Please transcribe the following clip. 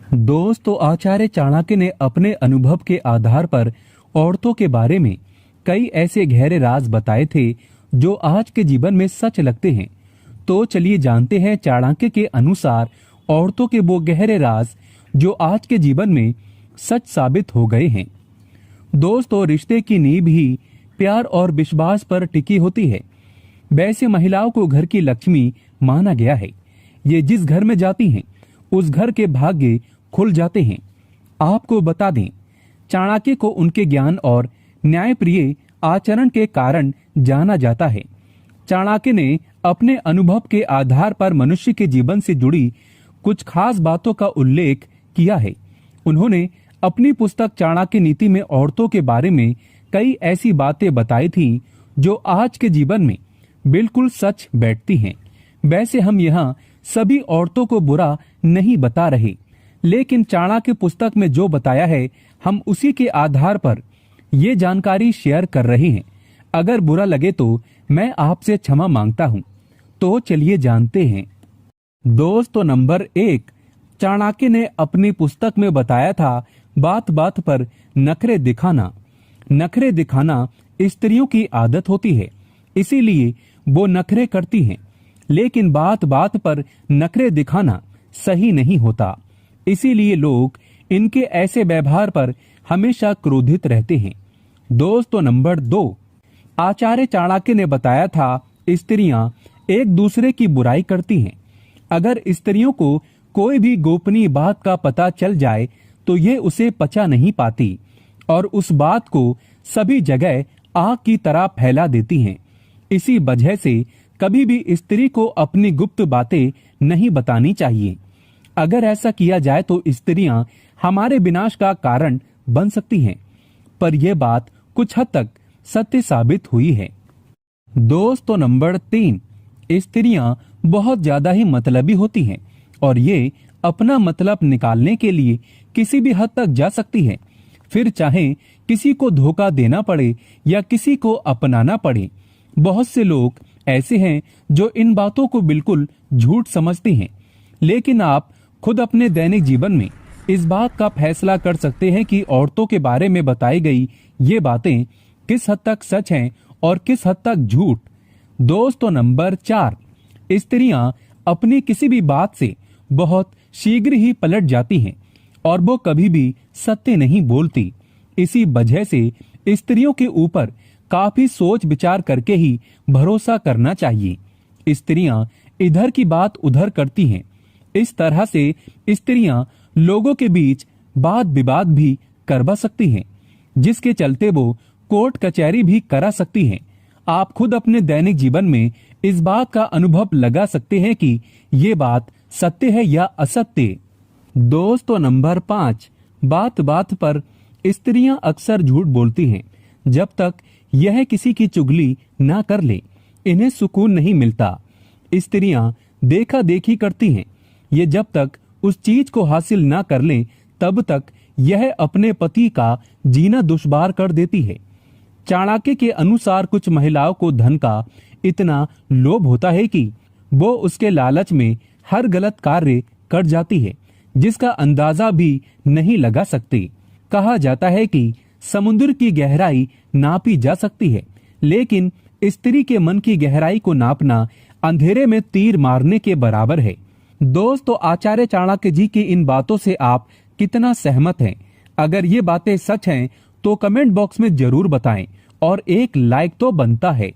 दोस्तों, आचार्य चाणक्य ने अपने अनुभव के आधार पर औरतों के बारे में कई ऐसे गहरे राज बताए थे जो आज के जीवन में सच लगते हैं। तो चलिए जानते हैं चाणक्य के अनुसार औरतों के वो गहरे राज जो आज के जीवन में सच साबित हो गए हैं। दोस्तों, रिश्ते की नींव ही प्यार और विश्वास पर टिकी होती है। वैसे महिलाओं को घर की लक्ष्मी माना गया है। ये जिस घर में जाती हैं, उस घर के भाग्य खुल जाते हैं। आपको बता दें, चाणक्य को उनके ज्ञान और न्यायप्रिय आचरण के कारण जाना जाता है। चाणक्य ने अपने अनुभव के आधार पर मनुष्य के जीवन से जुड़ी कुछ खास बातों का उल्लेख किया है। उन्होंने अपनी पुस्तक चाणक्य नीति में औरतों के बारे में कई ऐसी बातें बताई थी जो आज के जीवन में बिल्कुल सच बैठती हैं। वैसे हम यहाँ सभी औरतों को बुरा नहीं बता रहे, लेकिन चाणक्य पुस्तक में जो बताया है, हम उसी के आधार पर ये जानकारी शेयर कर रहे हैं। अगर बुरा लगे तो मैं आपसे क्षमा मांगता हूँ। तो चलिए जानते हैं। दोस्तों, नंबर 1, चाणक्य ने अपनी पुस्तक में बताया था बात बात पर नखरे दिखाना। नखरे दिखाना स्त्रियों की आदत होती है, इसीलिए वो नखरे करती हैं। लेकिन बात बात पर नखरे दिखाना सही नहीं होता, इसीलिए लोग इनके ऐसे व्यवहार पर हमेशा क्रोधित रहते हैं। दोस्तों, नंबर 2, आचार्य चाणक्य ने बताया था स्त्रियां एक दूसरे की बुराई करती हैं। अगर स्त्रियों को कोई भी गोपनीय बात का पता चल जाए तो ये उसे पचा नहीं पाती और उस बात को सभी जगह आग की तरह फैला देती हैं। इसी वजह से कभी भी स्त्री को अपनी गुप्त बातें नहीं बतानी चाहिए। अगर ऐसा किया जाए तो स्त्रियां हमारे विनाश का कारण बन सकती हैं, पर यह बात कुछ हद तक सत्य साबित हुई है। दोस्तों, नंबर 3, स्त्रियां बहुत ज्यादा ही मतलबी होती हैं और ये अपना मतलब निकालने के लिए किसी भी हद तक जा सकती है, फिर चाहे किसी को धोखा देना पड़े या किसी को अपनाना पड़े। बहुत से लोग ऐसे हैं जो इन बातों को बिल्कुल झूठ समझते हैं, लेकिन आप खुद अपने दैनिक जीवन में इस बात का फैसला कर सकते हैं कि औरतों के बारे में बताई गई ये बातें किस हद तक सच हैं और किस हद तक झूठ। दोस्तों, नंबर 4, स्त्रियां अपनी किसी भी बात से बहुत शीघ्र ही पलट जाती हैं और वो कभी भी सत्य नहीं बोलती। इसी वजह से स्त्रियों के ऊपर काफी सोच विचार करके ही भरोसा करना चाहिए। स्त्रियां इधर की बात उधर करती हैं। इस तरह से स्त्रियां लोगों के बीच वाद विवाद भी करवा सकती हैं, जिसके चलते वो कोर्ट कचहरी भी करा सकती हैं। आप खुद अपने दैनिक जीवन में इस बात का अनुभव लगा सकते हैं कि ये बात सत्य है या असत्य। दोस्तों, नंबर 5, बात बात पर स्त्रियां अक्सर झूठ बोलती हैं। जब तक यह किसी की चुगली ना कर ले, इन्हें सुकून नहीं मिलता। स्त्रियां देखा देखी करती हैं। ये जब तक उस चीज को हासिल ना कर ले, तब तक यह अपने पति का जीना दुश्वार कर देती है। चाणक्य के अनुसार कुछ महिलाओं को धन का इतना लोभ होता है कि वो उसके लालच में हर गलत कार्य कर जाती है, जिसका अंदाजा भी नहीं लगा सकती। कहा जाता है कि समुद्र की गहराई नापी जा सकती है, लेकिन स्त्री के मन की गहराई को नापना अंधेरे में तीर मारने के बराबर है। दोस्तों, आचार्य चाणक्य जी की इन बातों से आप कितना सहमत हैं? अगर ये बातें सच हैं तो कमेंट बॉक्स में जरूर बताएं और एक लाइक तो बनता है।